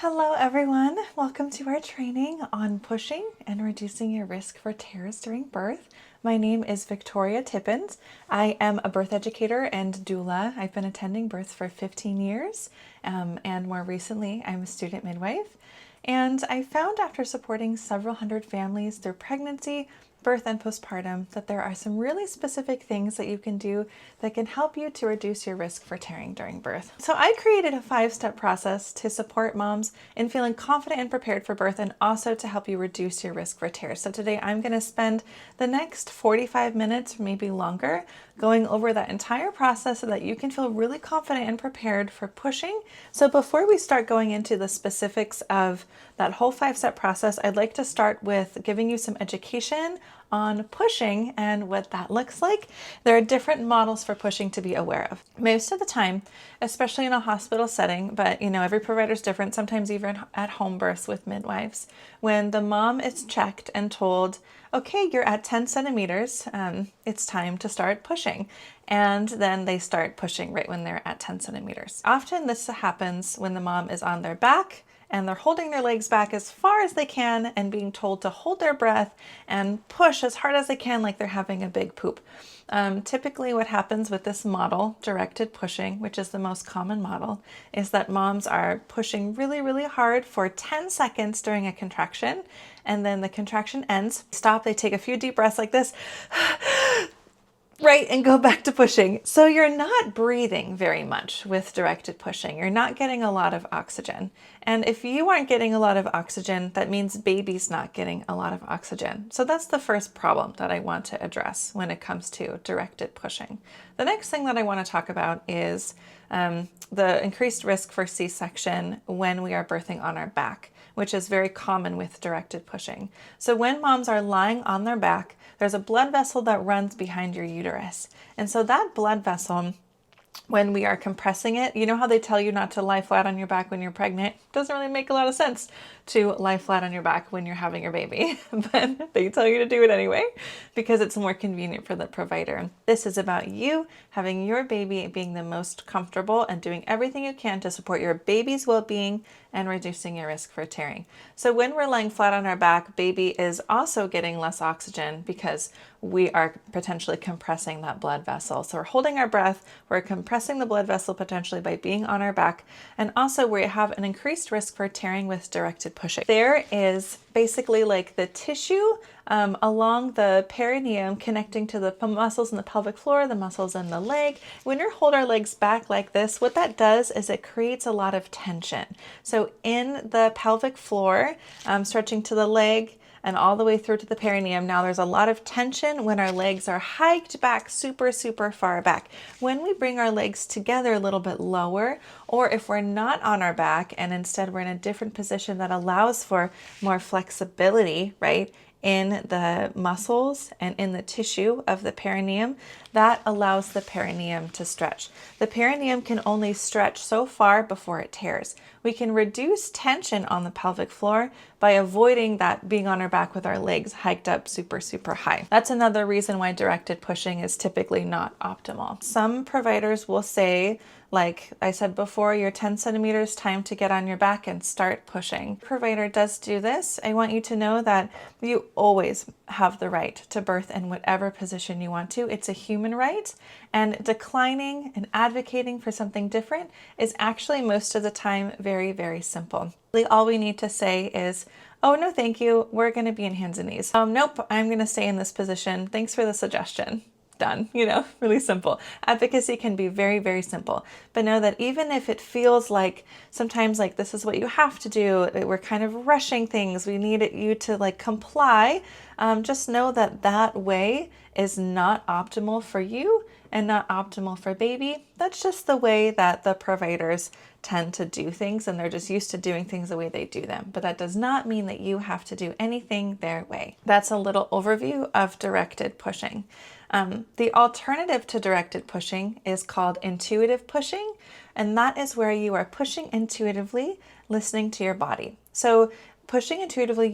Hello everyone, welcome to our training on pushing and reducing your risk for tears during birth. My name is Victoria Tippins. I am a birth educator and doula. I've been attending births for 15 years and more recently I'm a student midwife. And I found after supporting several hundred families through pregnancy, birth, and postpartum that there are some really specific things that you can do that can help you to reduce your risk for tearing during birth. So I created a 5-step process to support moms in feeling confident and prepared for birth and also to help you reduce your risk for tears. So today I'm going to spend the next 45 minutes, maybe longer, going over that entire process so that you can feel really confident and prepared for pushing. So before we start going into the specifics of that whole 5-step process, I'd like to start with giving you some education on pushing and what that looks like. There are different models for pushing to be aware of. Most of the time, especially in a hospital setting, but every provider is different, sometimes even at home births with midwives, when the mom is checked and told, okay, you're at 10 centimeters, it's time to start pushing. And then they start pushing right when they're at 10 centimeters. Often this happens when the mom is on their back and they're holding their legs back as far as they can and being told to hold their breath and push as hard as they can like they're having a big poop. Typically what happens with this model, directed pushing, which is the most common model, is that moms are pushing really, really hard for 10 seconds during a contraction, and then the contraction ends. Stop, they take a few deep breaths like this, right, and go back to pushing. So you're not breathing very much with directed pushing. You're not getting a lot of oxygen. And if you aren't getting a lot of oxygen, that means baby's not getting a lot of oxygen. So that's the first problem that I want to address when it comes to directed pushing. The next thing that I want to talk about is the increased risk for C-section when we are birthing on our back, which is very common with directed pushing. So when moms are lying on their back, there's a blood vessel that runs behind your uterus. And so that blood vessel, when we are compressing it, you know how they tell you not to lie flat on your back when you're pregnant? Doesn't really make a lot of sense to lie flat on your back when you're having your baby, but they tell you to do it anyway because it's more convenient for the provider. This is about you having your baby being the most comfortable and doing everything you can to support your baby's well-being and reducing your risk for tearing. So when we're lying flat on our back, baby is also getting less oxygen because we are potentially compressing that blood vessel. So we're holding our breath, we're compressing the blood vessel potentially by being on our back, and also we have an increased risk for tearing with directed pushing. There is basically like the tissue along the perineum connecting to the muscles in the pelvic floor, the muscles in the leg. When you hold our legs back like this, what that does is it creates a lot of tension. So in the pelvic floor, stretching to the leg, and all the way through to the perineum. Now there's a lot of tension when our legs are hiked back super, super far back. When we bring our legs together a little bit lower, or if we're not on our back and instead we're in a different position that allows for more flexibility, right, in the muscles and in the tissue of the perineum, that allows the perineum to stretch. The perineum can only stretch so far before it tears. We can reduce tension on the pelvic floor by avoiding that being on our back with our legs hiked up super, super high. That's another reason why directed pushing is typically not optimal. Some providers will say, like I said before, you're 10 centimeters, time to get on your back and start pushing. Provider does do this. I want you to know that you always have the right to birth in whatever position you want to. It's a human right, and declining and advocating for something different is actually most of the time very, very simple. All we need to say is, oh, no, thank you. We're going to be in hands and knees. Nope, I'm going to stay in this position. Thanks for the suggestion. Done. Really simple. Advocacy can be very, very simple, but know that even if it feels like sometimes like this is what you have to do, we're kind of rushing things, we need you to like comply, just know that that way is not optimal for you and not optimal for baby. That's just the way that the providers tend to do things, and they're just used to doing things the way they do them. But that does not mean that you have to do anything their way. That's a little overview of directed pushing. The alternative to directed pushing is called intuitive pushing, and that is where you are pushing intuitively, listening to your body. So pushing intuitively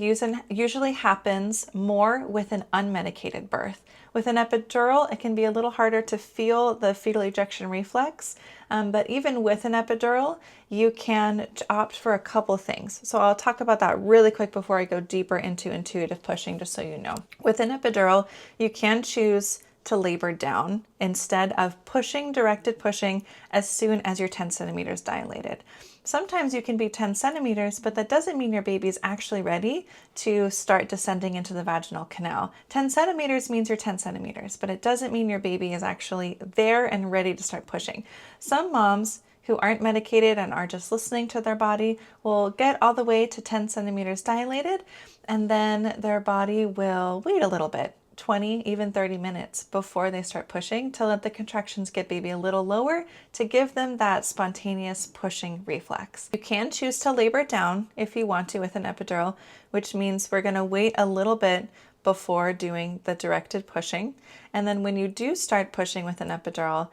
usually happens more with an unmedicated birth. With an epidural, it can be a little harder to feel the fetal ejection reflex, but even with an epidural, you can opt for a couple things. So I'll talk about that really quick before I go deeper into intuitive pushing, just so you know. With an epidural, you can choose to labor down instead of pushing, directed pushing, as soon as you're 10 centimeters dilated. Sometimes you can be 10 centimeters, but that doesn't mean your baby's actually ready to start descending into the vaginal canal. 10 centimeters means you're 10 centimeters, but it doesn't mean your baby is actually there and ready to start pushing. Some moms who aren't medicated and are just listening to their body will get all the way to 10 centimeters dilated, and then their body will wait a little bit, 20, even 30 minutes before they start pushing, to let the contractions get baby a little lower to give them that spontaneous pushing reflex. You can choose to labor down if you want to with an epidural, which means we're going to wait a little bit before doing the directed pushing. And then when you do start pushing with an epidural,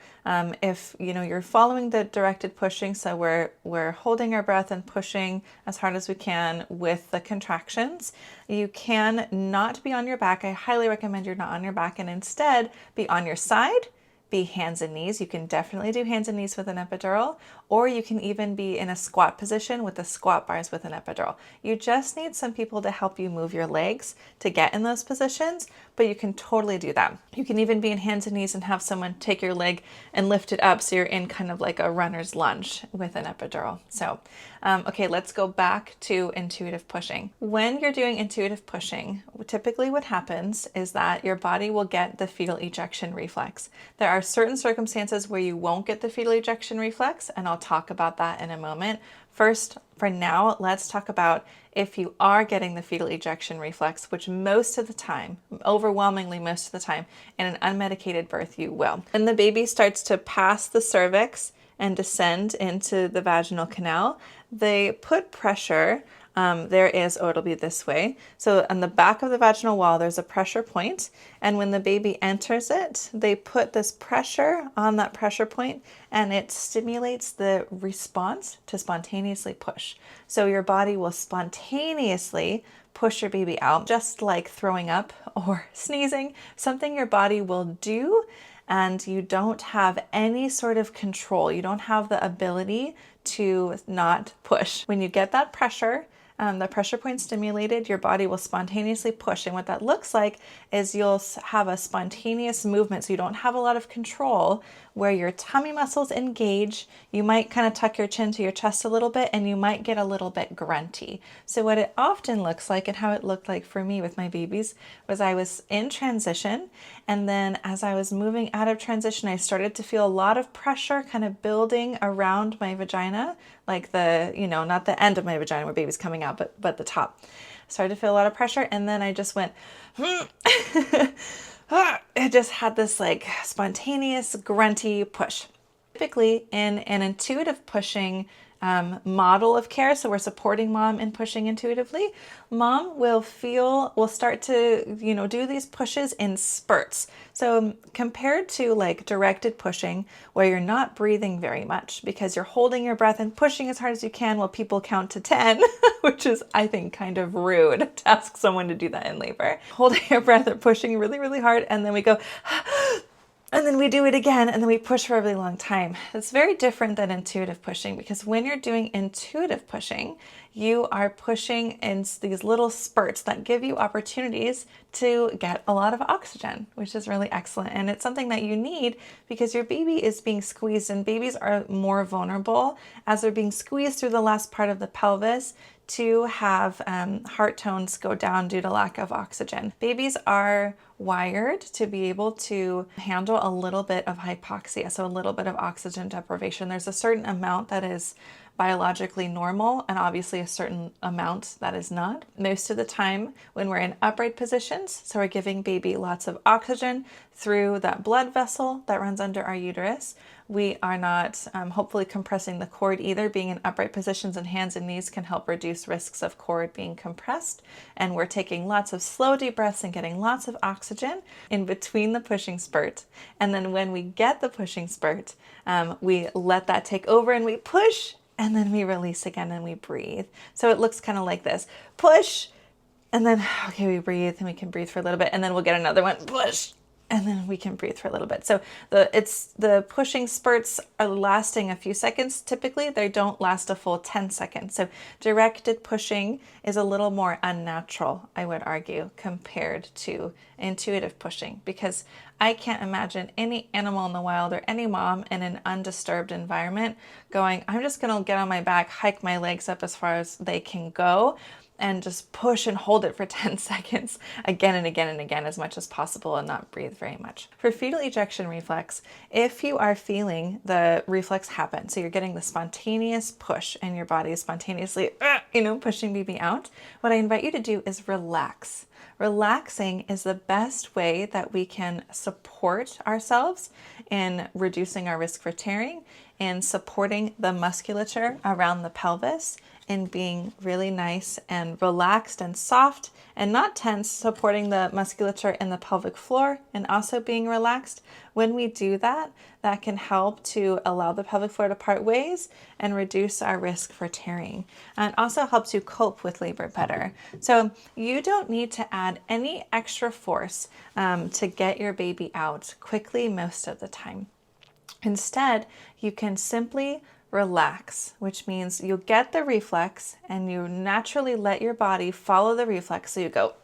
if you're following the directed pushing, so we're holding our breath and pushing as hard as we can with the contractions, you can not be on your back. I highly recommend you're not on your back and instead be on your side. Be hands and knees. You can definitely do hands and knees with an epidural, or you can even be in a squat position with the squat bars with an epidural. You just need some people to help you move your legs to get in those positions, but you can totally do that. You can even be in hands and knees and have someone take your leg and lift it up so you're in kind of like a runner's lunge with an epidural. So, okay, let's go back to intuitive pushing. When you're doing intuitive pushing, typically what happens is that your body will get the fetal ejection reflex. There are certain circumstances where you won't get the fetal ejection reflex, and I'll talk about that in a moment. First, for now, let's talk about if you are getting the fetal ejection reflex, which most of the time, overwhelmingly most of the time, in an unmedicated birth, you will. When the baby starts to pass the cervix and descend into the vaginal canal, they put pressure. It'll be this way. So on the back of the vaginal wall, there's a pressure point. And when the baby enters it, they put this pressure on that pressure point and it stimulates the response to spontaneously push. So your body will spontaneously push your baby out, just like throwing up or sneezing, something your body will do, and you don't have any sort of control. You don't have the ability to not push. When you get that pressure, the pressure point stimulated, your body will spontaneously push. And what that looks like is you'll have a spontaneous movement. So you don't have a lot of control, where your tummy muscles engage. You might kind of tuck your chin to your chest a little bit, and you might get a little bit grunty. So what it often looks like, and how it looked like for me with my babies, was I was in transition. And then as I was moving out of transition, I started to feel a lot of pressure kind of building around my vagina, like not the end of my vagina where baby's coming out, but the top. Started to feel a lot of pressure. And then I just went, it just had this like spontaneous grunty push. Typically in an intuitive pushing model of care, so we're supporting mom in pushing intuitively, mom will start to, do these pushes in spurts. So compared to like directed pushing, where you're not breathing very much because you're holding your breath and pushing as hard as you can while people count to 10, which is, I think, kind of rude to ask someone to do that in labor. Holding your breath and pushing really, really hard, and then we go, and then we do it again, and then we push for a really long time. It's very different than intuitive pushing, because when you're doing intuitive pushing, you are pushing in these little spurts that give you opportunities to get a lot of oxygen, which is really excellent. And it's something that you need because your baby is being squeezed, and babies are more vulnerable as they're being squeezed through the last part of the pelvis to have heart tones go down due to lack of oxygen. Babies are wired to be able to handle a little bit of hypoxia, so a little bit of oxygen deprivation. There's a certain amount that is biologically normal, and obviously a certain amount that is not. Most of the time when we're in upright positions, so we're giving baby lots of oxygen through that blood vessel that runs under our uterus, we are not hopefully compressing the cord either. Being in upright positions and hands and knees can help reduce risks of cord being compressed. And we're taking lots of slow deep breaths and getting lots of oxygen in between the pushing spurt. And then when we get the pushing spurt, we let that take over and we push, and then we release again and we breathe. So it looks kind of like this: push, and then, okay, we breathe, and we can breathe for a little bit, and then we'll get another one, push, and then we can breathe for a little bit. So the pushing spurts are lasting a few seconds. Typically, they don't last a full 10 seconds. So directed pushing is a little more unnatural, I would argue, compared to intuitive pushing, because I can't imagine any animal in the wild or any mom in an undisturbed environment going, I'm just going to get on my back, hike my legs up as far as they can go, and just push and hold it for 10 seconds again and again and again as much as possible and not breathe very much. For fetal ejection reflex, if you are feeling the reflex happen, so you're getting the spontaneous push and your body is spontaneously, pushing baby out, what I invite you to do is relax. Relaxing is the best way that we can support ourselves in reducing our risk for tearing and supporting the musculature around the pelvis and being really nice and relaxed and soft and not tense, supporting the musculature in the pelvic floor and also being relaxed. When we do that, that can help to allow the pelvic floor to part ways and reduce our risk for tearing. And it also helps you cope with labor better. So you don't need to add any extra force to get your baby out quickly most of the time. Instead, you can simply relax, which means you get the reflex and you naturally let your body follow the reflex. So you go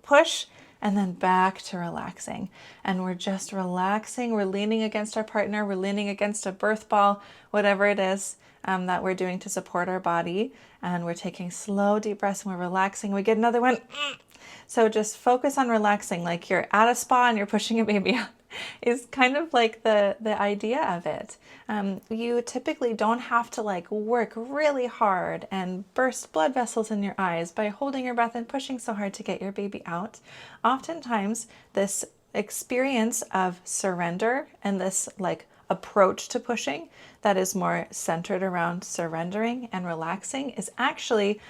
push and then back to relaxing. And we're just relaxing. We're leaning against our partner. We're leaning against a birth ball, whatever it is that we're doing to support our body. And we're taking slow, deep breaths and we're relaxing. We get another one. So just focus on relaxing, like you're at a spa and you're pushing a baby out. Is kind of like the idea of it. You typically don't have to work really hard and burst blood vessels in your eyes by holding your breath and pushing so hard to get your baby out. Oftentimes, this experience of surrender and this approach to pushing that is more centered around surrendering and relaxing is actually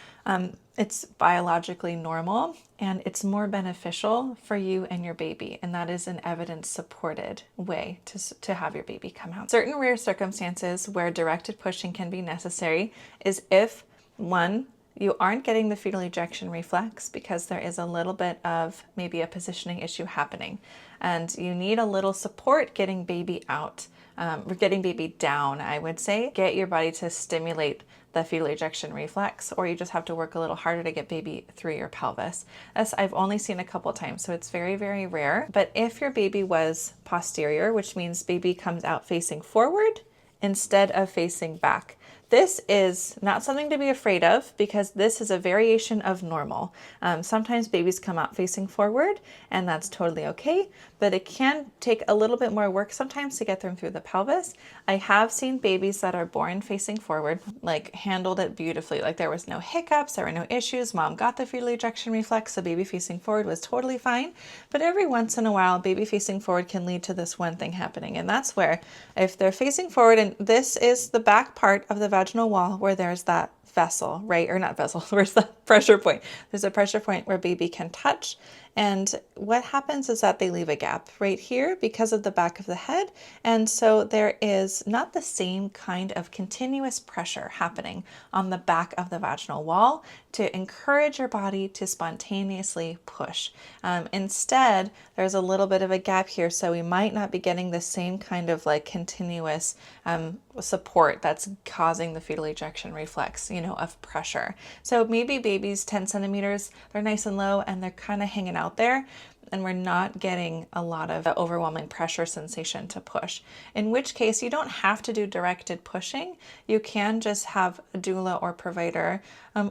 it's biologically normal and it's more beneficial for you and your baby, and that is an evidence-supported way to have your baby come out. Certain rare circumstances where directed pushing can be necessary is if, one, you aren't getting the fetal ejection reflex because there is a little bit of maybe a positioning issue happening and you need a little support getting baby out, getting baby down, I would say. Get your body to stimulate the fetal ejection reflex, or you just have to work a little harder to get baby through your pelvis. This I've only seen a couple times, so it's very, very rare. But if your baby was posterior, which means baby comes out facing forward instead of facing back, this is not something to be afraid of because this is a variation of normal. Sometimes babies come out facing forward and that's totally okay, but it can take a little bit more work sometimes to get them through the pelvis. I have seen babies that are born facing forward, handled it beautifully. There was no hiccups, there were no issues. Mom got the fetal ejection reflex, so baby facing forward was totally fine. But every once in a while, baby facing forward can lead to this one thing happening. And that's where if they're facing forward, and this is the back part of the vaginal wall where there's that vessel, right? Or not vessel, where's the pressure point? There's a pressure point where baby can touch. And what happens is that they leave a gap right here because of the back of the head. And so there is not the same kind of continuous pressure happening on the back of the vaginal wall to encourage your body to spontaneously push. Instead, there's a little bit of a gap here. So we might not be getting the same kind of continuous support that's causing the fetal ejection reflex, of pressure. So maybe babies 10 centimeters, they're nice and low and they're kind of hanging out there, and we're not getting a lot of overwhelming pressure sensation to push. In which case, you don't have to do directed pushing. You can just have a doula or provider,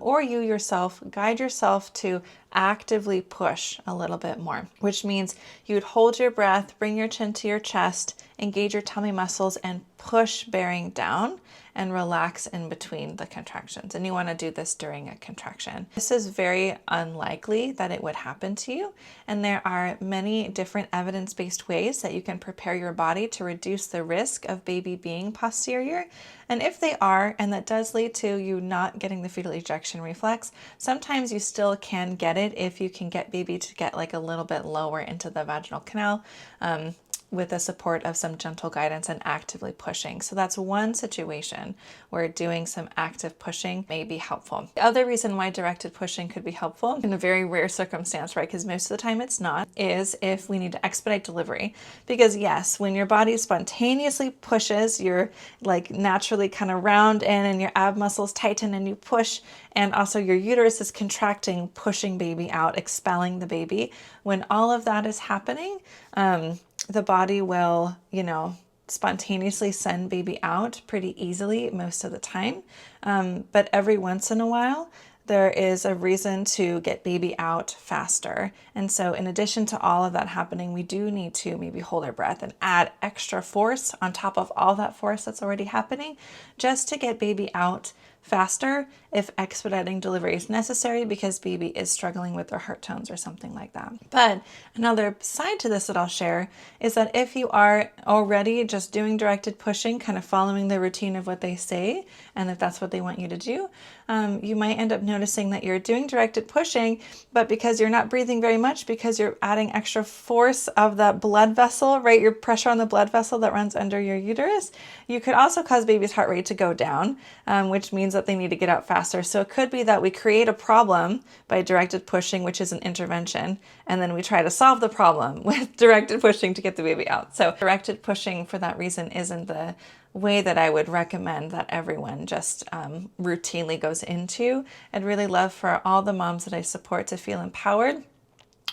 or you yourself, guide yourself to actively push a little bit more, which means you'd hold your breath, bring your chin to your chest, engage your tummy muscles, and push bearing down and relax in between the contractions. And you want to do this during a contraction. This is very unlikely that it would happen to you. And there are many different evidence-based ways that you can prepare your body to reduce the risk of baby being posterior. And if they are, and that does lead to you not getting the fetal ejection reflex, sometimes you still can get it if you can get baby to get a little bit lower into the vaginal canal. with the support of some gentle guidance and actively pushing. So that's one situation where doing some active pushing may be helpful. The other reason why directed pushing could be helpful in a very rare circumstance, right, because most of the time it's not, is if we need to expedite delivery. Because yes, when your body spontaneously pushes, you're like naturally kind of round in and your ab muscles tighten and you push, and also your uterus is contracting, pushing baby out, expelling the baby. When all of that is happening, the body will, spontaneously send baby out pretty easily most of the time. But every once in a while, there is a reason to get baby out faster. And so in addition to all of that happening, we do need to maybe hold our breath and add extra force on top of all that force that's already happening, just to get baby out faster if expediting delivery is necessary because baby is struggling with their heart tones or something like that. But another side to this that I'll share is that if you are already just doing directed pushing, kind of following the routine of what they say, and if that's what they want you to do, you might end up noticing that you're doing directed pushing, but because you're not breathing very much, because you're adding extra force of that blood vessel, right? Your pressure on the blood vessel that runs under your uterus, you could also cause baby's heart rate to go down, which means that they need to get out faster. So it could be that we create a problem by directed pushing, which is an intervention, and then we try to solve the problem with directed pushing to get the baby out. So directed pushing for that reason isn't the way that I would recommend that everyone just routinely goes into. I'd really love for all the moms that I support to feel empowered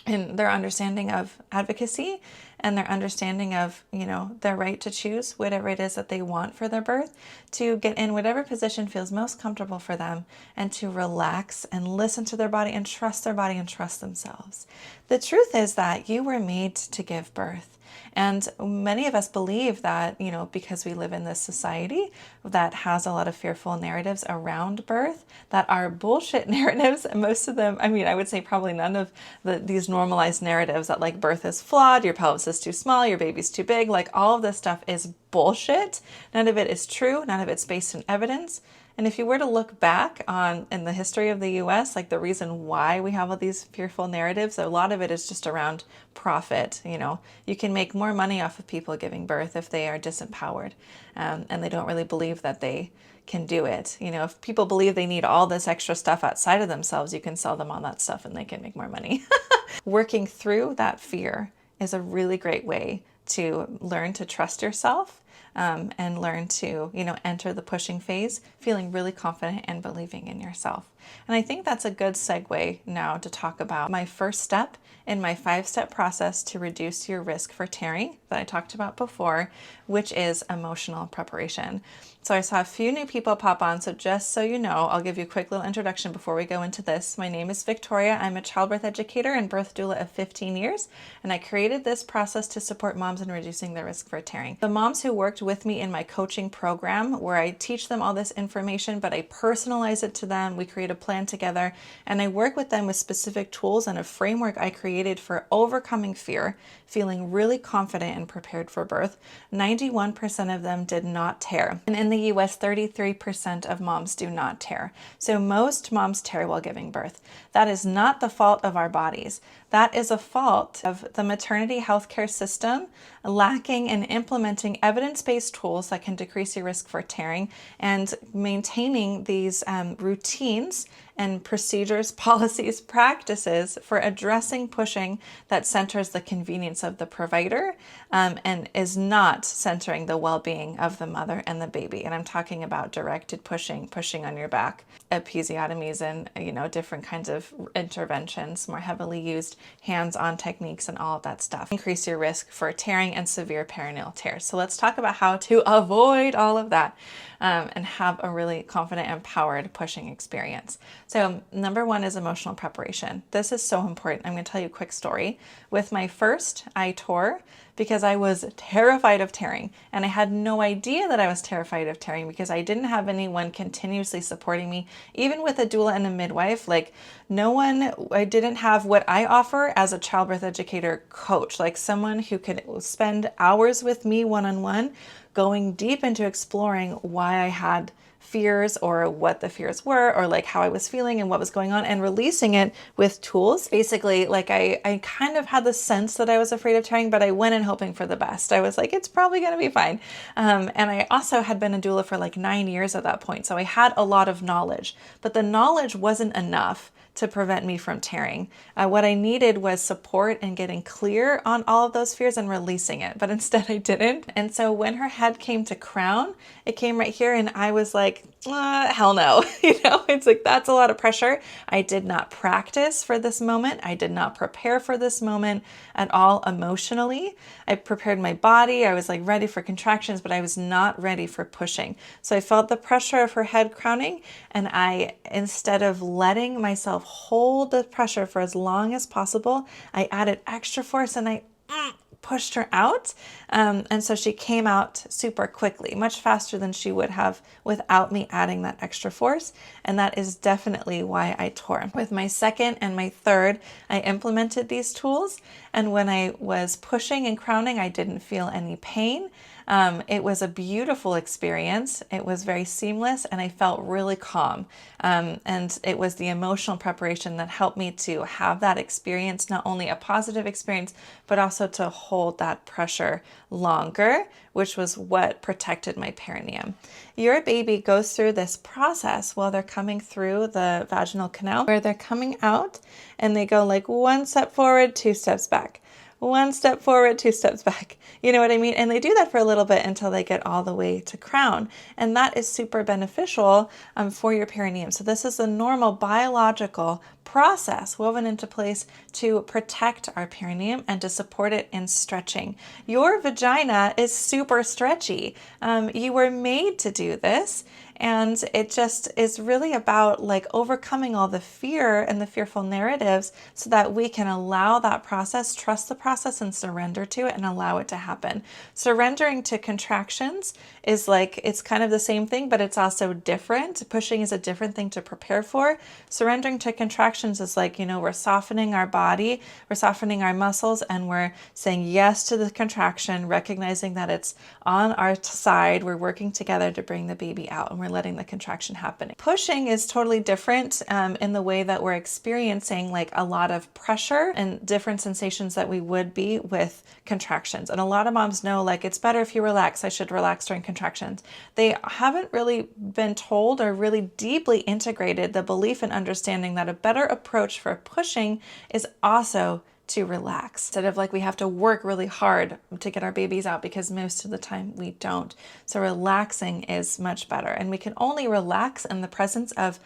in their understanding of advocacy and their understanding of, their right to choose whatever it is that they want for their birth, to get in whatever position feels most comfortable for them and to relax and listen to their body and trust their body and trust themselves. The truth is that you were made to give birth. And many of us believe that, because we live in this society that has a lot of fearful narratives around birth that are bullshit narratives. And most of them, I would say probably none of these normalized narratives that like birth is flawed, your pelvis is too small, your baby's too big, like all of this stuff is bullshit. None of it is true. None of it's based in evidence. And if you were to look back in the history of the US, like the reason why we have all these fearful narratives, a lot of it is just around profit. You can make more money off of people giving birth if they are disempowered, and they don't really believe that they can do it. If people believe they need all this extra stuff outside of themselves, you can sell them all that stuff and they can make more money. Working through that fear is a really great way to learn to trust yourself. And learn to, enter the pushing phase, feeling really confident and believing in yourself. And I think that's a good segue now to talk about my first step in my 5-step process to reduce your risk for tearing that I talked about before, which is emotional preparation. So I saw a few new people pop on. So just so you know, I'll give you a quick little introduction before we go into this. My name is Victoria. I'm a childbirth educator and birth doula of 15 years. And I created this process to support moms in reducing their risk for tearing. The moms who worked with me in my coaching program, where I teach them all this information, but I personalize it to them. We create a plan together and I work with them with specific tools and a framework I created for overcoming fear, feeling really confident and prepared for birth. 91% of them did not tear. And in the US, 33% of moms do not tear. So most moms tear while giving birth. That is not the fault of our bodies. That is a fault of the maternity healthcare system lacking in implementing evidence-based tools that can decrease your risk for tearing and maintaining these routines and procedures, policies, practices for addressing pushing that centers the convenience of the provider and is not centering the well-being of the mother and the baby. And I'm talking about directed pushing on your back, episiotomies and different kinds of interventions, more heavily used hands-on techniques and all of that stuff. Increase your risk for tearing and severe perineal tears. So let's talk about how to avoid all of that and have a really confident, empowered pushing experience. So number one is emotional preparation. This is so important. I'm going to tell you a quick story. With my first, I tore because I was terrified of tearing. And I had no idea that I was terrified of tearing because I didn't have anyone continuously supporting me. Even with a doula and a midwife, I didn't have what I offer as a childbirth educator coach, like someone who could spend hours with me one-on-one, going deep into exploring why I had fears or what the fears were, or like how I was feeling and what was going on, and releasing it with tools. Basically, like I kind of had the sense that I was afraid of tearing, but I went in hoping for the best. I was like, it's probably going to be fine. And I also had been a doula for like 9 years at that point. So I had a lot of knowledge, but the knowledge wasn't enough to prevent me from tearing. What I needed was support and getting clear on all of those fears and releasing it, but instead I didn't. And so when her head came to crown, it came right here, and I was like, hell no. It's like, that's a lot of pressure. I did not practice for this moment. I did not prepare for this moment at all emotionally. I prepared my body. I was like ready for contractions, but I was not ready for pushing. So I felt the pressure of her head crowning, and I, instead of letting myself hold the pressure for as long as possible, I added extra force and I pushed her out. And so she came out super quickly, much faster than she would have without me adding that extra force. And that is definitely why I tore. With my second and my third, I implemented these tools. And when I was pushing and crowning, I didn't feel any pain. It was a beautiful experience. It was very seamless, and I felt really calm. And it was the emotional preparation that helped me to have that experience, not only a positive experience, but also to hold that pressure longer, which was what protected my perineum. Your baby goes through this process while they're coming through the vaginal canal, where they're coming out and they go like 1 step forward, 2 steps back. 1 step forward, 2 steps back. You know what I mean? And they do that for a little bit until they get all the way to crown. And that is super beneficial for your perineum. So this is a normal biological process woven into place to protect our perineum and to support it in stretching. Your vagina is super stretchy. You were made to do this. And it just is really about like overcoming all the fear and the fearful narratives so that we can allow that process, trust the process, and surrender to it and allow it to happen. Surrendering to contractions is like, it's kind of the same thing, but it's also different. Pushing is a different thing to prepare for. Surrendering to contractions is like, we're softening our body, we're softening our muscles, and we're saying yes to the contraction, recognizing that it's on our side. We're working together to bring the baby out, and we're letting the contraction happen. Pushing is totally different in the way that we're experiencing like a lot of pressure and different sensations that we would be with contractions. And a lot of moms know like it's better if you relax. I should relax during contractions. They haven't really been told or really deeply integrated the belief and understanding that a better approach for pushing is also to relax, instead of like we have to work really hard to get our babies out, because most of the time we don't. So relaxing is much better, and we can only relax in the presence of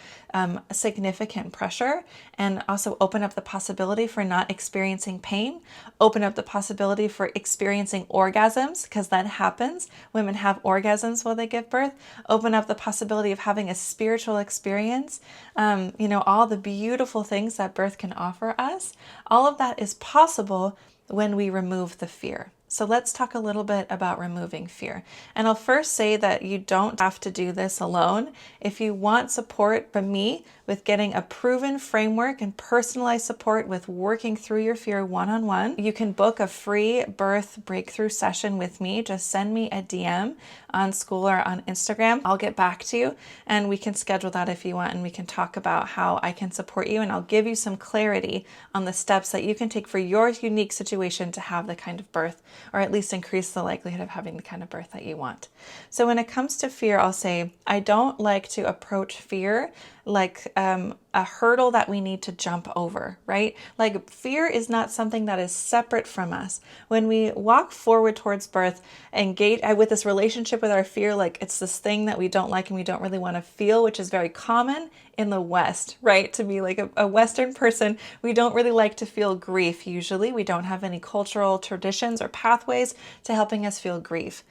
significant pressure, and also open up the possibility for not experiencing pain, open up the possibility for experiencing orgasms, because that happens. Women have orgasms while they give birth. Open up the possibility of having a spiritual experience, all the beautiful things that birth can offer us. All of that is possible when we remove the fear. So let's talk a little bit about removing fear. And I'll first say that you don't have to do this alone. If you want support from me with getting a proven framework and personalized support with working through your fear one-on-one, you can book a free birth breakthrough session with me. Just send me a DM on School or on Instagram. I'll get back to you, and we can schedule that if you want, and we can talk about how I can support you, and I'll give you some clarity on the steps that you can take for your unique situation to have the kind of birth, or at least increase the likelihood of having the kind of birth that you want. So when it comes to fear, I'll say I don't like to approach fear like a hurdle that we need to jump over, right? Like fear is not something that is separate from us. When we walk forward towards birth, engage with this relationship with our fear, like it's this thing that we don't like and we don't really want to feel, which is very common in the West, right? To be like a Western person, we don't really like to feel grief. Usually we don't have any cultural traditions or pathways to helping us feel grief,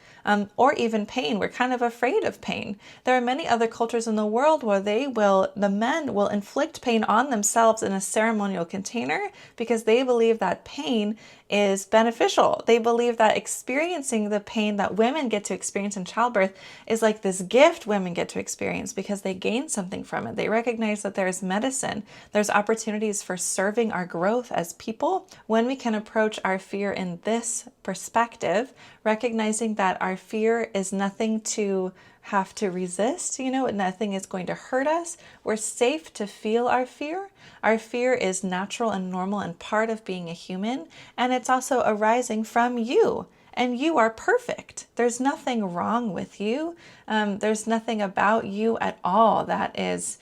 or even pain. We're kind of afraid of pain. There are many other cultures in the world where the men will inflict pain on themselves in a ceremonial container because they believe that pain is beneficial. They believe that experiencing the pain that women get to experience in childbirth is like this gift women get to experience because they gain something from it. They recognize that there's medicine, there's opportunities for serving our growth as people. When we can approach our fear in this perspective, recognizing that our fear is nothing to have to resist, nothing is going to hurt us. We're safe to feel our fear. Our fear is natural and normal and part of being a human. And it's also arising from you. And you are perfect. There's nothing wrong with you. There's nothing about you at all that is,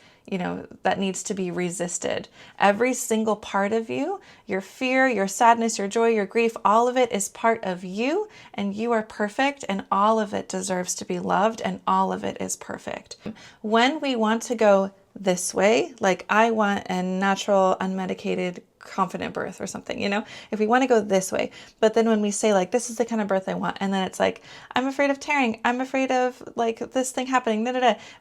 that needs to be resisted. Every single part of you, your fear, your sadness, your joy, your grief, all of it is part of you, and you are perfect, and all of it deserves to be loved, and all of it is perfect. When we want to go this way, like I want a natural, unmedicated, confident birth or something, if we want to go this way, but then when we say like, this is the kind of birth I want, and then it's like, I'm afraid of tearing, I'm afraid of like this thing happening,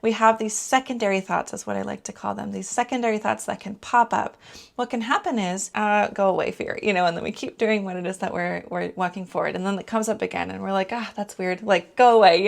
we have these secondary thoughts, is what I like to call them, these secondary thoughts that can pop up. What can happen is, go away fear, and then we keep doing what it is that we're walking forward, and then it comes up again, and we're like, that's weird, like go away,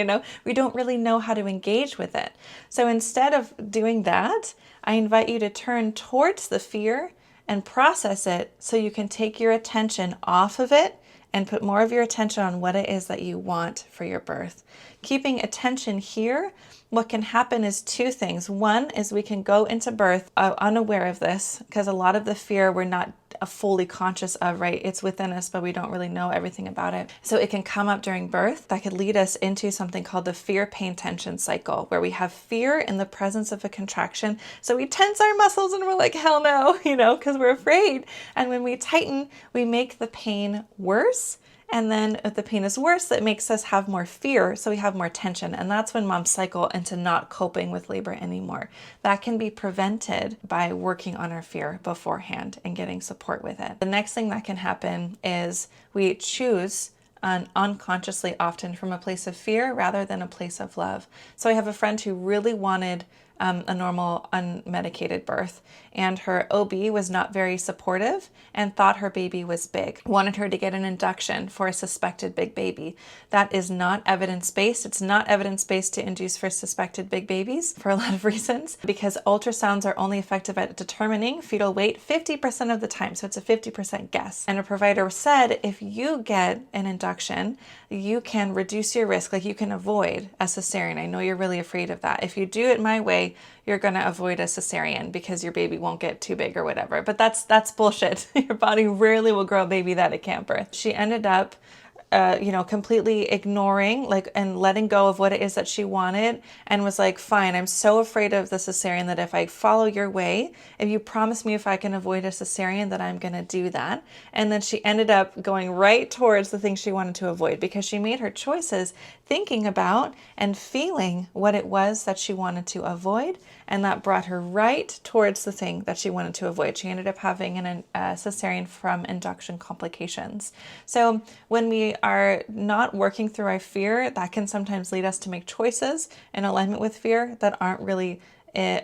we don't really know how to engage with it. So instead of doing that, I invite you to turn towards the fear and process it so you can take your attention off of it and put more of your attention on what it is that you want for your birth. Keeping attention here, what can happen is two things. One is we can go into birth unaware of this, because a lot of the fear we're not fully conscious of, right? It's within us, but we don't really know everything about it. So it can come up during birth. That could lead us into something called the fear, pain, tension cycle, where we have fear in the presence of a contraction. So we tense our muscles and we're like, hell no, because we're afraid. And when we tighten, we make the pain worse. And then if the pain is worse, that makes us have more fear, so we have more tension. And that's when moms cycle into not coping with labor anymore. That can be prevented by working on our fear beforehand and getting support with it. The next thing that can happen is we choose unconsciously often from a place of fear rather than a place of love. So I have a friend who really wanted a normal unmedicated birth, and her OB was not very supportive and thought her baby was big, wanted her to get an induction for a suspected big baby. That is not evidence-based. It's not evidence-based to induce for suspected big babies for a lot of reasons, because ultrasounds are only effective at determining fetal weight 50% of the time. So it's a 50% guess. And a provider said, if you get an induction, you can reduce your risk, like you can avoid a cesarean. I know you're really afraid of that. If you do it my way, you're going to avoid a cesarean because your baby won't get too big or whatever. But that's bullshit. Your body rarely will grow a baby that it can't birth. She ended up completely ignoring and letting go of what it is that she wanted, and was like, fine, I'm so afraid of the cesarean that if I follow your way, if you promise me if I can avoid a cesarean, that I'm going to do that. And then she ended up going right towards the thing she wanted to avoid, because she made her choices thinking about and feeling what it was that she wanted to avoid, and that brought her right towards the thing that she wanted to avoid. She ended up having a cesarean from induction complications. So when we are not working through our fear, that can sometimes lead us to make choices in alignment with fear that aren't really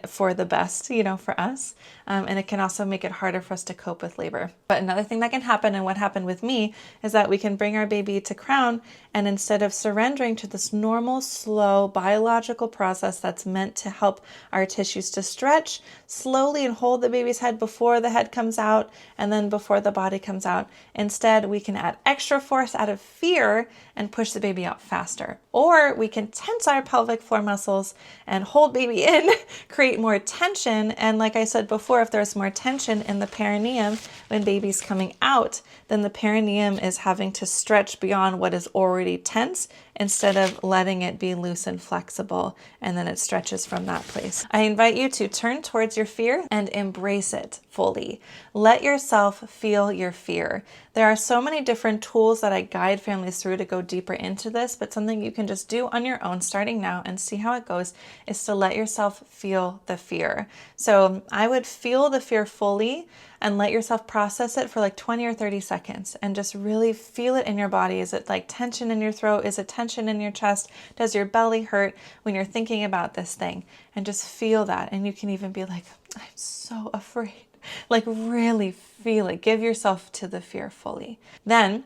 for the best, for us. And it can also make it harder for us to cope with labor. But another thing that can happen, and what happened with me, is that we can bring our baby to crown, and instead of surrendering to this normal, slow, biological process that's meant to help our tissues to stretch slowly and hold the baby's head before the head comes out and then before the body comes out, instead we can add extra force out of fear and push the baby out faster. Or we can tense our pelvic floor muscles and hold baby in, create more tension. And like I said before, if there's more tension in the perineum when baby's coming out, then the perineum is having to stretch beyond what is already tense instead of letting it be loose and flexible, and then it stretches from that place. I invite you to turn towards your fear and embrace it fully. Let yourself feel your fear. There are so many different tools that I guide families through to go deeper into this, but something you can just do on your own starting now and see how it goes is to let yourself feel the fear. So I would feel the fear fully and let yourself process it for like 20 or 30 seconds and just really feel it in your body. Is it like tension in your throat? Is it tension in your chest? Does your belly hurt when you're thinking about this thing? And just feel that. And you can even be like, I'm so afraid. Like really feel it. Give yourself to the fear fully. Then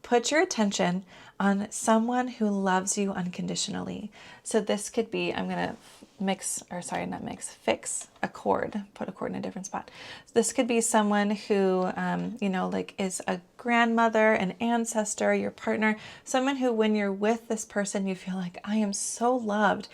put your attention on someone who loves you unconditionally. So this could be, I'm going to fix a cord, put a cord in a different spot. This could be someone who, like is a grandmother, an ancestor, your partner, someone who when you're with this person, you feel like, I am so loved.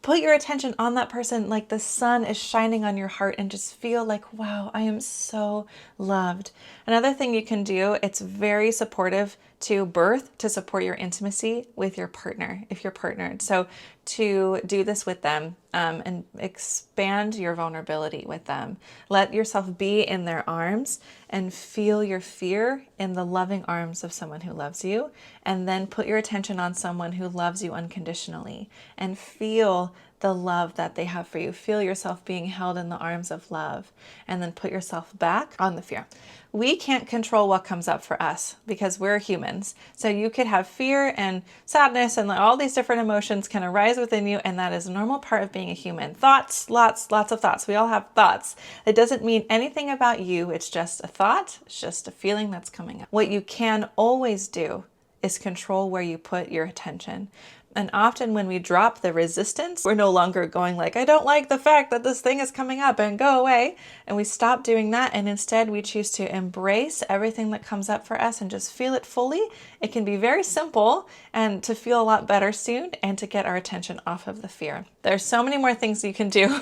Put your attention on that person like the sun is shining on your heart and just feel like, wow, I am so loved. Another thing you can do, it's very supportive to birth to support your intimacy with your partner, if you're partnered. So to do this with them and expand your vulnerability with them. Let yourself be in their arms and feel your fear in the loving arms of someone who loves you. And then put your attention on someone who loves you unconditionally and feel the love that they have for you. Feel yourself being held in the arms of love, and then put yourself back on the fear. We can't control what comes up for us because we're humans. So you could have fear and sadness and all these different emotions can arise within you, and that is a normal part of being a human. Thoughts, lots of thoughts. We all have thoughts. It doesn't mean anything about you. It's just a thought. It's just a feeling that's coming up. What you can always do is control where you put your attention. And often when we drop the resistance, we're no longer going like, I don't like the fact that this thing is coming up and go away. And we stop doing that. And instead we choose to embrace everything that comes up for us and just feel it fully. It can be very simple and to feel a lot better soon and to get our attention off of the fear. There's so many more things you can do.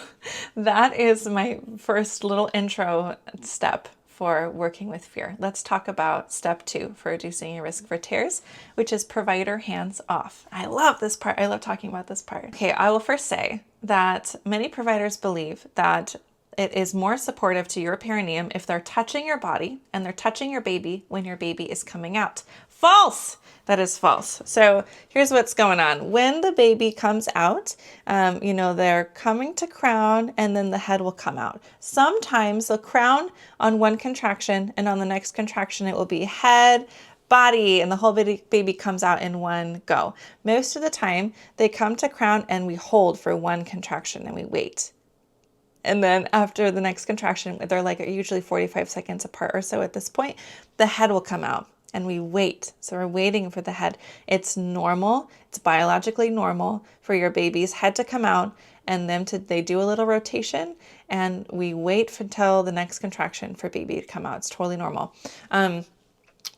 That is my first little intro step for working with fear. Let's talk about step 2 for reducing your risk for tears, which is provider hands off. I love this part. I love talking about this part. Okay, I will first say that many providers believe that it is more supportive to your perineum if they're touching your body and they're touching your baby when your baby is coming out. False! That is false. So here's what's going on. When the baby comes out, they're coming to crown and then the head will come out. Sometimes they'll crown on one contraction and on the next contraction it will be head, body, and the whole baby comes out in one go. Most of the time they come to crown and we hold for one contraction and we wait. And then after the next contraction, they're like usually 45 seconds apart or so at this point, the head will come out. And we wait. So we're waiting for the head. It's normal. It's biologically normal for your baby's head to come out and they do a little rotation and we wait until the next contraction for baby to come out. It's totally normal.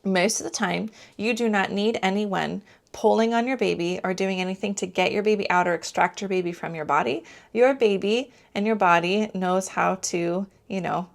Most of the time, you do not need anyone pulling on your baby or doing anything to get your baby out or extract your baby from your body. Your baby and your body knows how to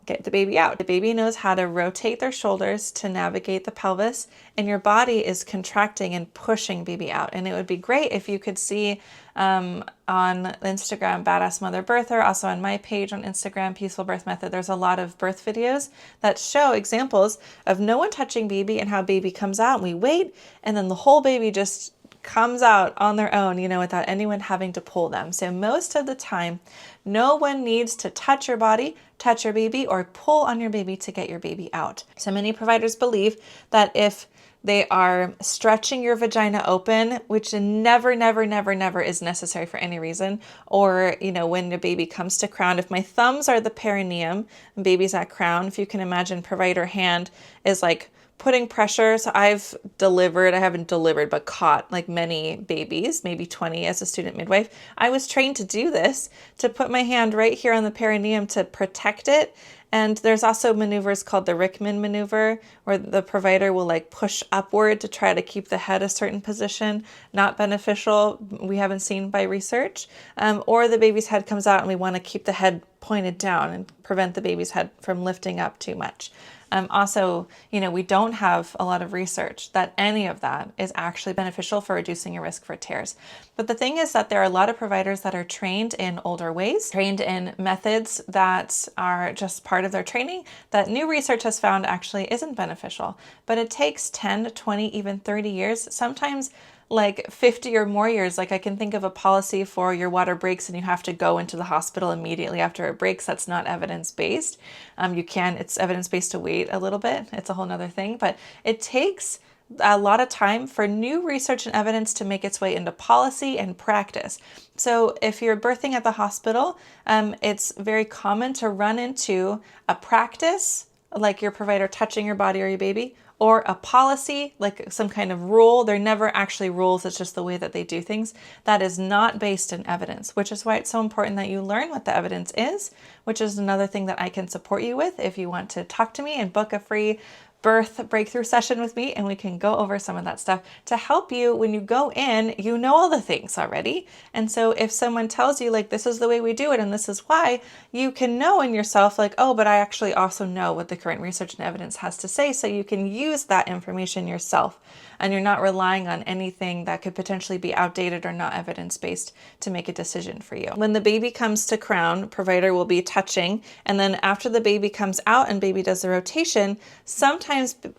get the baby out. The baby knows how to rotate their shoulders to navigate the pelvis, and your body is contracting and pushing baby out. And it would be great if you could see on Instagram, Badass Mother Birther, also on my page on Instagram, Peaceful Birth Method, there's a lot of birth videos that show examples of no one touching baby and how baby comes out. And we wait, and then the whole baby just comes out on their own, without anyone having to pull them. So most of the time, no one needs to touch your body, touch your baby, or pull on your baby to get your baby out. So many providers believe that if they are stretching your vagina open, which never is necessary for any reason, or, when the baby comes to crown, if my thumbs are the perineum and baby's at crown, if you can imagine provider hand is like putting pressure. So I haven't delivered, but caught like many babies, maybe 20 as a student midwife. I was trained to do this, to put my hand right here on the perineum to protect it. And there's also maneuvers called the Rickman maneuver, where the provider will like push upward to try to keep the head a certain position. Not beneficial, we haven't seen by research. Or the baby's head comes out and we want to keep the head pointed down and prevent the baby's head from lifting up too much. Also, we don't have a lot of research that any of that is actually beneficial for reducing your risk for tears. But the thing is that there are a lot of providers that are trained in older ways, trained in methods that are just part of their training that new research has found actually isn't beneficial. But it takes 10, 20, even 30 years, sometimes like 50 or more years. Like I can think of a policy for your water breaks and you have to go into the hospital immediately after it breaks. That's not evidence-based. It's evidence-based to wait a little bit. It's a whole nother thing, but it takes a lot of time for new research and evidence to make its way into policy and practice. So if you're birthing at the hospital, it's very common to run into a practice like your provider touching your body or your baby, or a policy, like some kind of rule. They're never actually rules, it's just the way that they do things. That is not based in evidence, which is why it's so important that you learn what the evidence is, which is another thing that I can support you with if you want to talk to me and book a free birth breakthrough session with me, and we can go over some of that stuff to help you. When you go in, you know all the things already. And so if someone tells you like, this is the way we do it and this is why, you can know in yourself like, oh, but I actually also know what the current research and evidence has to say. So you can use that information yourself, and you're not relying on anything that could potentially be outdated or not evidence-based to make a decision for you. When the baby comes to crown, provider will be touching, and then after the baby comes out and baby does the rotation, sometimes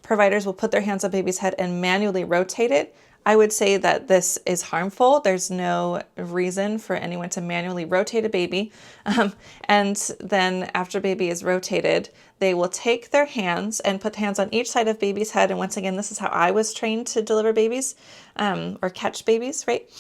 providers will put their hands on baby's head and manually rotate it. I would say that this is harmful. There's no reason for anyone to manually rotate a baby. And then after baby is rotated, they will take their hands and put hands on each side of baby's head. And once again, this is how I was trained to deliver babies, or catch babies, right?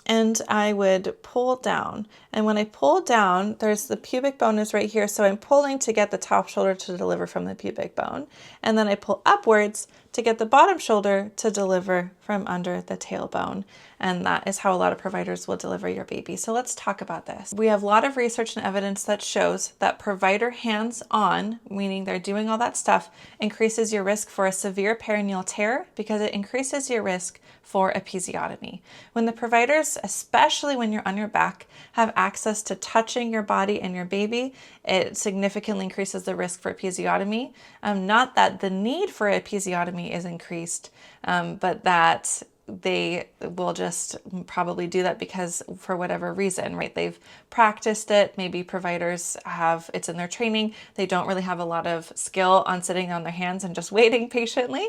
And I would pull down. And when I pull down, there's the pubic bone is right here. So I'm pulling to get the top shoulder to deliver from the pubic bone. And then I pull upwards to get the bottom shoulder to deliver from under the tailbone. And that is how a lot of providers will deliver your baby. So let's talk about this. We have a lot of research and evidence that shows that provider hands-on, meaning they're doing all that stuff, increases your risk for a severe perineal tear because it increases your risk for episiotomy. When the providers, especially when you're on your back, have access to touching your body and your baby, it significantly increases the risk for episiotomy. Not that the need for episiotomy is increased, but that they will just probably do that because for whatever reason, right? They've practiced it. Maybe providers have, it's in their training. They don't really have a lot of skill on sitting on their hands and just waiting patiently.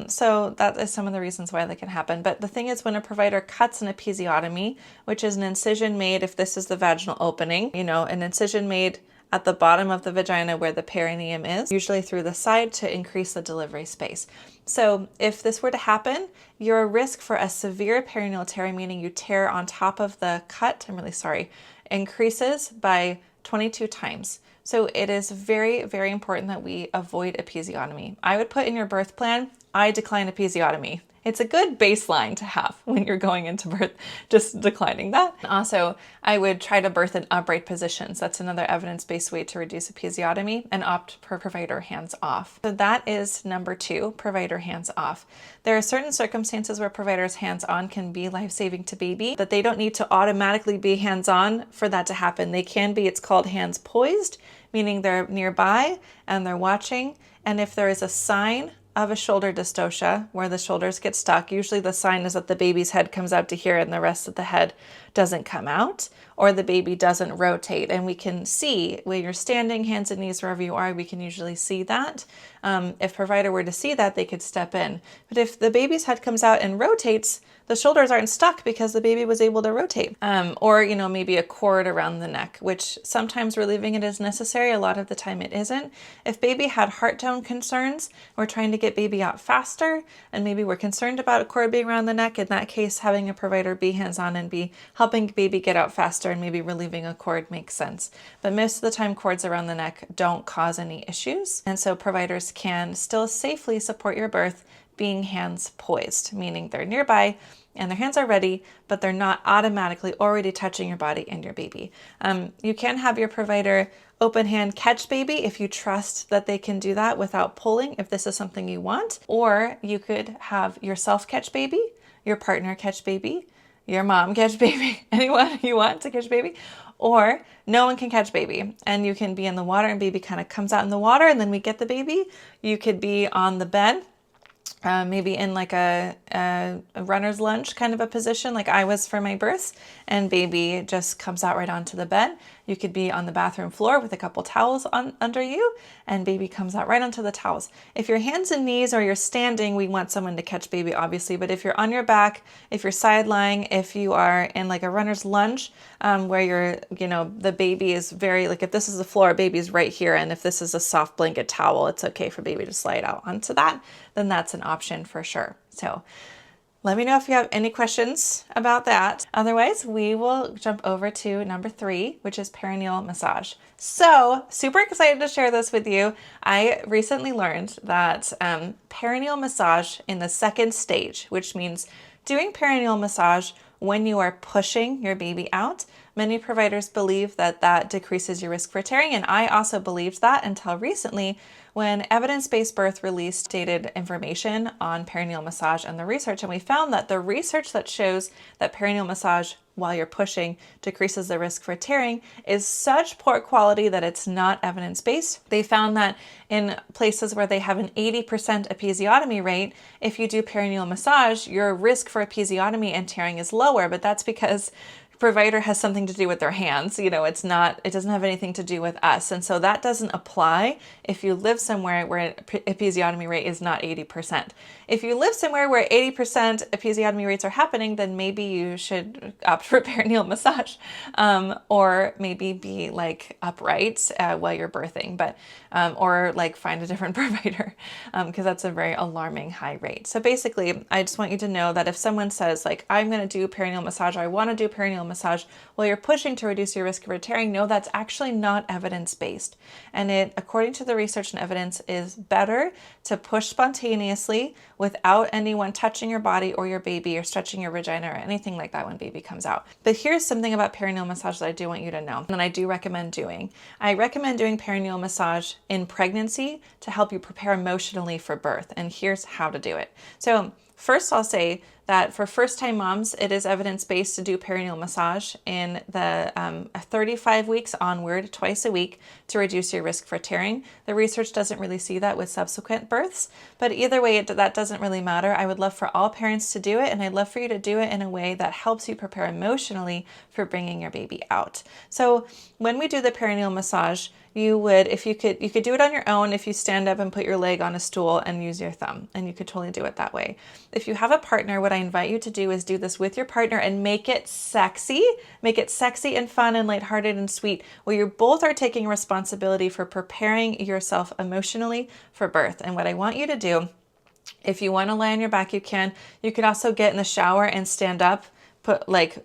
So that is some of the reasons why that can happen. But the thing is, when a provider cuts an episiotomy, which is an incision made, if this is the vaginal opening, an incision made at the bottom of the vagina where the perineum is, usually through the side to increase the delivery space. So if this were to happen, your risk for a severe perineal tear, meaning you tear on top of the cut, I'm really sorry, increases by 22 times. So it is very, very important that we avoid episiotomy. I would put in your birth plan, I decline episiotomy. It's a good baseline to have when you're going into birth, just declining that. Also, I would try to birth in upright positions. That's another evidence-based way to reduce episiotomy, and opt for provider hands off. So that is number 2, provider hands off. There are certain circumstances where providers hands on can be life-saving to baby, but they don't need to automatically be hands on for that to happen. They can be, it's called hands poised, meaning they're nearby and they're watching. And if there is a sign of a shoulder dystocia where the shoulders get stuck, usually the sign is that the baby's head comes out to here and the rest of the head doesn't come out, or the baby doesn't rotate. And we can see when you're standing, hands and knees, wherever you are, we can usually see that. If provider were to see that, they could step in. But if the baby's head comes out and rotates, the shoulders aren't stuck because the baby was able to rotate. Or, maybe a cord around the neck, which sometimes relieving it is necessary. A lot of the time it isn't. If baby had heart tone concerns, we're trying to get baby out faster, and maybe we're concerned about a cord being around the neck. In that case, having a provider be hands-on and be helping baby get out faster and maybe relieving a cord makes sense. But most of the time, cords around the neck don't cause any issues. And so providers can still safely support your birth being hands poised, meaning they're nearby and their hands are ready, but they're not automatically already touching your body and your baby. You can have your provider open hand catch baby if you trust that they can do that without pulling, if this is something you want. Or you could have yourself catch baby, your partner catch baby, your mom catch baby, anyone you want to catch baby. Or no one can catch baby, and you can be in the water and baby kind of comes out in the water and then we get the baby. You could be on the bed, maybe in like a runner's lunge kind of a position like I was for my births, and baby just comes out right onto the bed. You could be on the bathroom floor with a couple towels under you, and baby comes out right onto the towels. If you're hands and knees or you're standing, we want someone to catch baby, obviously. But if you're on your back, if you're side lying, if you are in like a runner's lunge, where you're, the baby is very, like if this is the floor, baby's right here. And if this is a soft blanket towel, it's okay for baby to slide out onto that. Then that's an option for sure. So Let me know if you have any questions about that. Otherwise, we will jump over to number 3, which is perineal massage. So super excited to share this with you. I recently learned that perineal massage in the second stage, which means doing perineal massage when you are pushing your baby out. Many providers believe that that decreases your risk for tearing, and I also believed that until recently when evidence-based birth released dated information on perineal massage and the research, and we found that the research that shows that perineal massage while you're pushing decreases the risk for tearing is such poor quality that it's not evidence-based. They found that in places where they have an 80% episiotomy rate, if you do perineal massage, your risk for episiotomy and tearing is lower, but that's because provider has something to do with their hands. It doesn't have anything to do with us. And so that doesn't apply if you live somewhere where episiotomy rate is not 80%. If you live somewhere where 80% episiotomy rates are happening, then maybe you should opt for perineal massage, or maybe be like upright while you're birthing, or like find a different provider, because that's a very alarming high rate. So basically, I just want you to know that if someone says like, I'm going to do perineal massage, or I want to do perineal massage while you're pushing to reduce your risk of tearing, no, that's actually not evidence-based. And it, according to the research and evidence, is better to push spontaneously without anyone touching your body or your baby or stretching your vagina or anything like that when baby comes out. But here's something about perineal massage that I do want you to know, and I do recommend doing. I recommend doing perineal massage in pregnancy to help you prepare emotionally for birth. And here's how to do it. So first, I'll say that for first-time moms, it is evidence-based to do perineal massage in the 35 weeks onward, twice a week, to reduce your risk for tearing. The research doesn't really see that with subsequent births, but either way, that doesn't really matter. I would love for all parents to do it, and I'd love for you to do it in a way that helps you prepare emotionally for bringing your baby out. So when we do the perineal massage, you could do it on your own if you stand up and put your leg on a stool and use your thumb, and you could totally do it that way. If you have a partner, what I invite you to do is do this with your partner and make it sexy and fun and lighthearted and sweet, where you both are taking responsibility for preparing yourself emotionally for birth. And what I want you to do, if you want to lie on your back, you can. You could also get in the shower and stand up.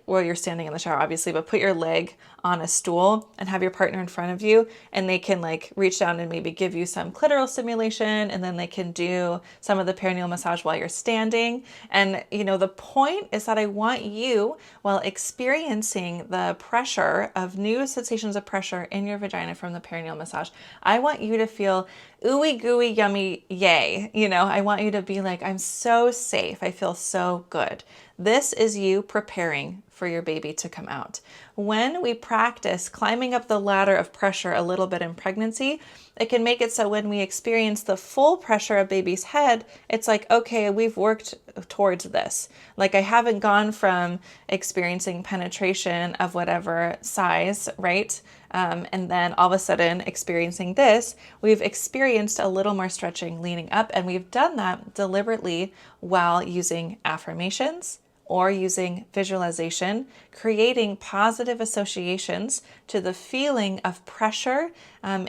You're standing in the shower, obviously, but put your leg on a stool and have your partner in front of you, and they can reach down and maybe give you some clitoral stimulation, and then they can do some of the perineal massage while you're standing. And the point is that I want you, while experiencing the pressure of new sensations of pressure in your vagina from the perineal massage, I want you to feel ooey gooey yummy yay. I want you to be like, I'm so safe, I feel so good. This is you preparing for your baby to come out. When we practice climbing up the ladder of pressure a little bit in pregnancy, it can make it so when we experience the full pressure of baby's head, it's like, okay, we've worked towards this. I haven't gone from experiencing penetration of whatever size, right? And then all of a sudden experiencing this, we've experienced a little more stretching leaning up, and we've done that deliberately while using affirmations or using visualization, creating positive associations to the feeling of pressure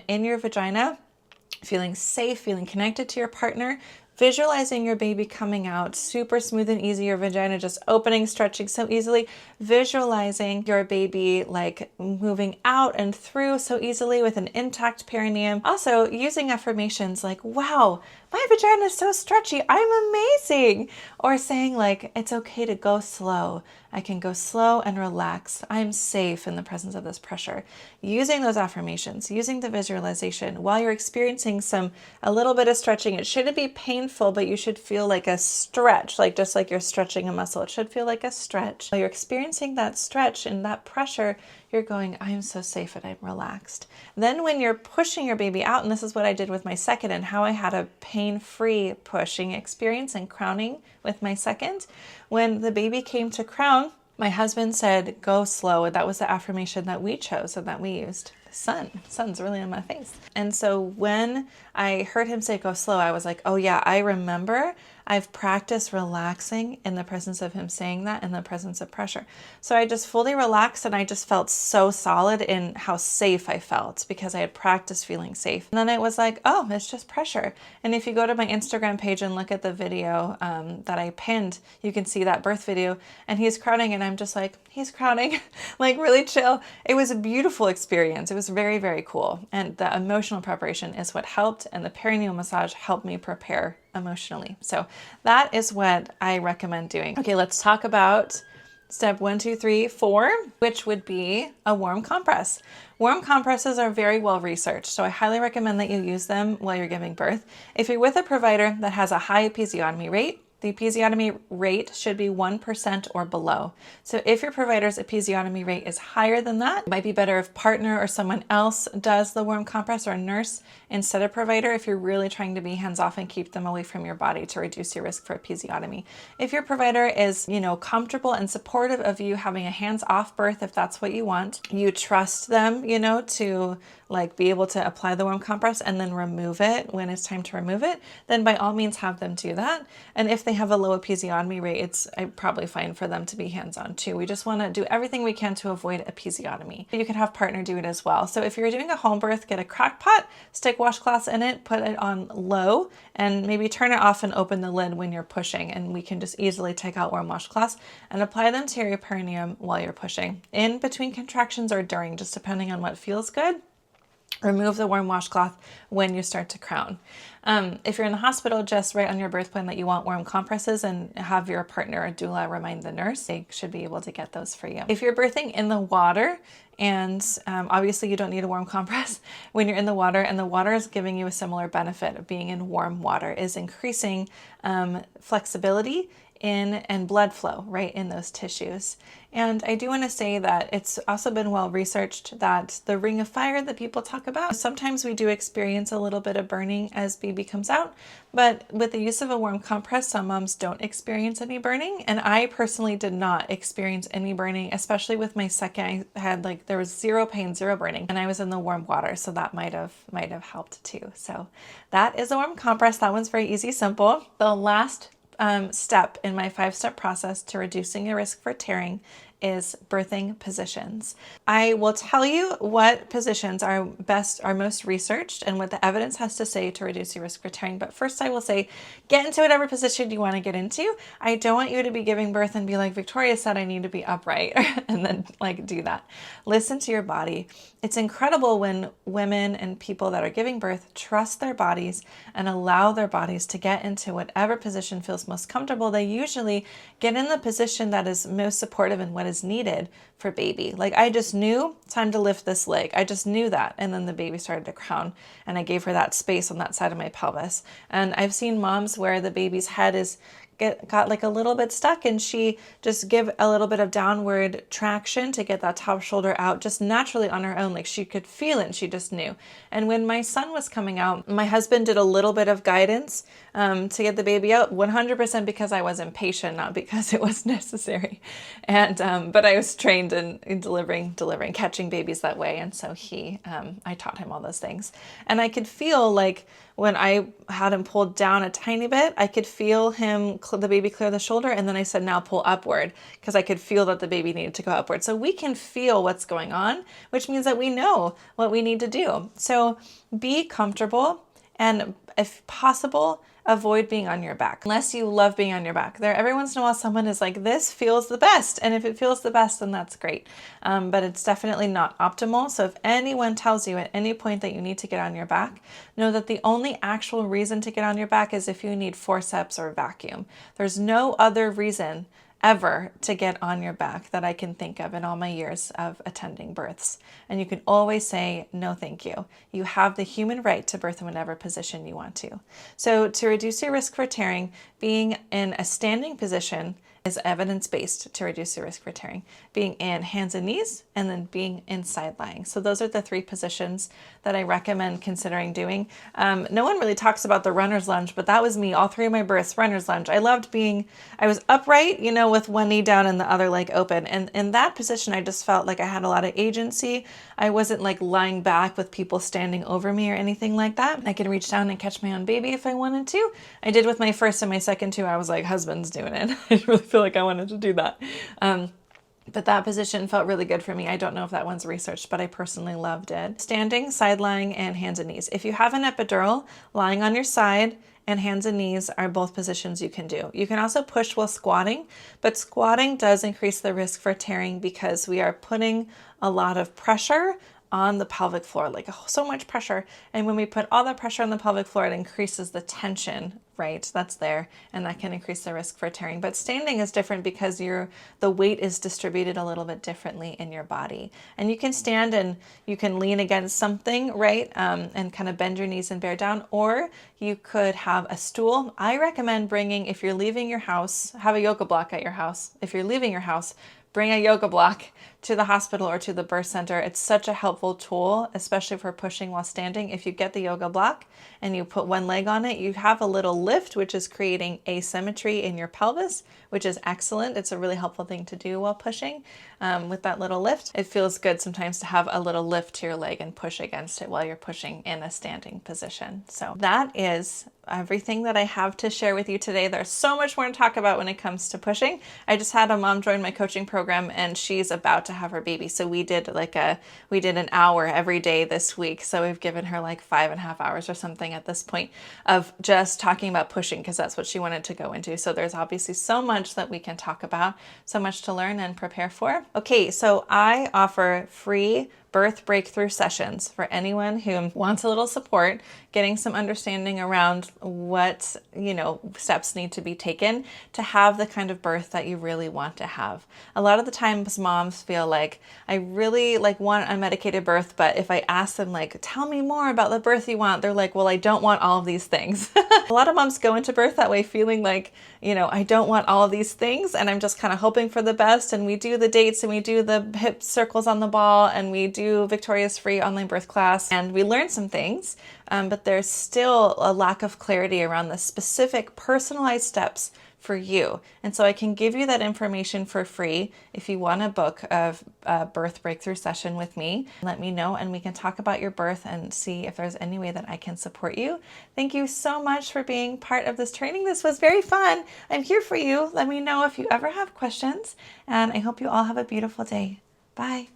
in your vagina, feeling safe, feeling connected to your partner, visualizing your baby coming out super smooth and easy, your vagina just opening, stretching so easily, visualizing your baby moving out and through so easily with an intact perineum. Also using affirmations like, wow, my vagina is so stretchy, I'm amazing. Or saying it's okay to go slow. I can go slow and relax. I'm safe in the presence of this pressure. Using those affirmations, using the visualization while you're experiencing a little bit of stretching. It shouldn't be painful, but you should feel like a stretch, just like you're stretching a muscle. It should feel like a stretch. While you're experiencing that stretch and that pressure, you're going, I'm so safe and I'm relaxed. Then when you're pushing your baby out, and this is what I did with my second and how I had a pain-free pushing experience and crowning with my second, when the baby came to crown, my husband said, go slow. And that was the affirmation that we chose and that we used. Sun's really in my face. And so when I heard him say go slow, I was like, oh yeah, I remember I've practiced relaxing in the presence of him saying that, in the presence of pressure. So I just fully relaxed, and I just felt so solid in how safe I felt because I had practiced feeling safe. And then it was like, oh, it's just pressure. And if you go to my Instagram page and look at the video that I pinned, you can see that birth video, and he's crowning, and I'm just like, he's crowning, like really chill. It was a beautiful experience. It was very, very cool. And the emotional preparation is what helped, and the perineal massage helped me prepare emotionally. So that is what I recommend doing. Okay, let's talk about step 1, 2, 3, 4, which would be a warm compress. Warm compresses are very well researched, so I highly recommend that you use them while you're giving birth. If you're with a provider that has a high episiotomy rate, the episiotomy rate should be 1% or below. So if your provider's episiotomy rate is higher than that, it might be better if partner or someone else does the warm compress, or a nurse instead of provider, if you're really trying to be hands-off and keep them away from your body to reduce your risk for episiotomy. If your provider is, comfortable and supportive of you having a hands-off birth, if that's what you want, you trust them, to be able to apply the warm compress and then remove it when it's time to remove it, then by all means have them do that. And if they have a low episiotomy rate, it's probably fine for them to be hands-on too. We just want to do everything we can to avoid episiotomy. You can have partner do it as well. So if you're doing a home birth, get a crock pot, stick washcloths in it, put it on low, and maybe turn it off and open the lid when you're pushing. And we can just easily take out warm washcloths and apply them to your perineum while you're pushing. In between contractions or during, just depending on what feels good. Remove the warm washcloth when you start to crown. If you're in the hospital, just write on your birth plan that you want warm compresses and have your partner or doula remind the nurse. They should be able to get those for you. If you're birthing in the water, and obviously you don't need a warm compress when you're in the water, and the water is giving you a similar benefit of being in warm water, is increasing flexibility and blood flow right in those tissues. And I do want to say that it's also been well researched that the ring of fire that people talk about, sometimes we do experience a little bit of burning as baby comes out, but with the use of a warm compress, some moms don't experience any burning. And I personally did not experience any burning, especially with my second. I had there was zero pain, zero burning, and I was in the warm water, so that might have helped too. So that is a warm compress. That one's very easy, simple. The last step in my 5-step process to reducing your risk for tearing is birthing positions. I will tell you what positions are most researched and what the evidence has to say to reduce your risk for tearing. But first I will say, get into whatever position you want to get into. I don't want you to be giving birth and be like, Victoria said I need to be upright and then do that. Listen to your body. It's incredible when women and people that are giving birth trust their bodies and allow their bodies to get into whatever position feels most comfortable. They usually get in the position that is most supportive and what is needed for baby. I just knew time to lift this leg. I just knew that. And then the baby started to crown and I gave her that space on that side of my pelvis. And I've seen moms where the baby's head got a little bit stuck, and she just give a little bit of downward traction to get that top shoulder out just naturally on her own. She could feel it and she just knew. And when my son was coming out, my husband did a little bit of guidance to get the baby out, 100% because I was impatient, not because it was necessary. And but I was trained in delivering, catching babies that way. And so I taught him all those things. And I could feel when I had him pulled down a tiny bit, I could feel the baby clear the shoulder. And then I said, now pull upward, because I could feel that the baby needed to go upward. So we can feel what's going on, which means that we know what we need to do. So be comfortable, and if possible, avoid being on your back, unless you love being on your back. Every once in a while, someone is like, this feels the best. And if it feels the best, then that's great. But it's definitely not optimal. So if anyone tells you at any point that you need to get on your back, know that the only actual reason to get on your back is if you need forceps or vacuum. There's no other reason ever to get on your back that I can think of in all my years of attending births. And you can always say, no, thank you. You have the human right to birth in whatever position you want to. So to reduce your risk for tearing, being in a standing position is evidence-based to reduce your risk for tearing. Being in hands and knees, and then being in side lying. So those are the 3 positions that I recommend considering doing. No one really talks about the runner's lunge, but that was me all 3 of my births, runner's lunge. I loved I was upright, with one knee down and the other leg open. And in that position, I just felt like I had a lot of agency. I wasn't like lying back with people standing over me or anything like that. I could reach down and catch my own baby if I wanted to. I did with my first and my second 2. I was like, husband's doing it. I didn't really feel like I wanted to do that. But that position felt really good for me. I don't know if that one's researched, but I personally loved it. Standing, side lying, and hands and knees. If you have an epidural, lying on your side and hands and knees are both positions you can do. You can also push while squatting, but squatting does increase the risk for tearing because we are putting a lot of pressure on the pelvic floor, like so much pressure. And when we put all that pressure on the pelvic floor, it increases the tension, right? That's there, and that can increase the risk for tearing. But standing is different because the weight is distributed a little bit differently in your body. And you can stand and you can lean against something, right? And kind of bend your knees and bear down, or you could have a stool. I recommend bringing, if you're leaving your house, have a yoga block at your house. If you're leaving your house, bring a yoga block to the hospital or to the birth center. It's such a helpful tool, especially for pushing while standing. If you get the yoga block and you put one leg on it, you have a little lift, which is creating asymmetry in your pelvis, which is excellent. It's a really helpful thing to do while pushing with that little lift. It feels good sometimes to have a little lift to your leg and push against it while you're pushing in a standing position. So that is everything that I have to share with you today. There's so much more to talk about when it comes to pushing. I just had a mom join my coaching program and she's about to have her baby. So we did an hour every day this week. So we've given her like 5.5 hours or something at this point of just talking about pushing because that's what she wanted to go into. So there's obviously so much that we can talk about, so much to learn and prepare for. Okay, so I offer free birth breakthrough sessions for anyone who wants a little support, getting some understanding around what, steps need to be taken to have the kind of birth that you really want to have. A lot of the times moms feel like, I really want a medicated birth, but if I ask them tell me more about the birth you want, they're like, well, I don't want all of these things. A lot of moms go into birth that way feeling like, I don't want all of these things and I'm just kind of hoping for the best. And we do the dates and we do the hip circles on the ball and we do Victoria's free online birth class and we learn some things, but there's still a lack of clarity around the specific personalized steps for you. And so I can give you that information for free if you want to book a birth breakthrough session with me. Let me know and we can talk about your birth and see if there's any way that I can support you. Thank you so much for being part of this training. This was very fun. I'm here for you. Let me know if you ever have questions and I hope you all have a beautiful day. Bye.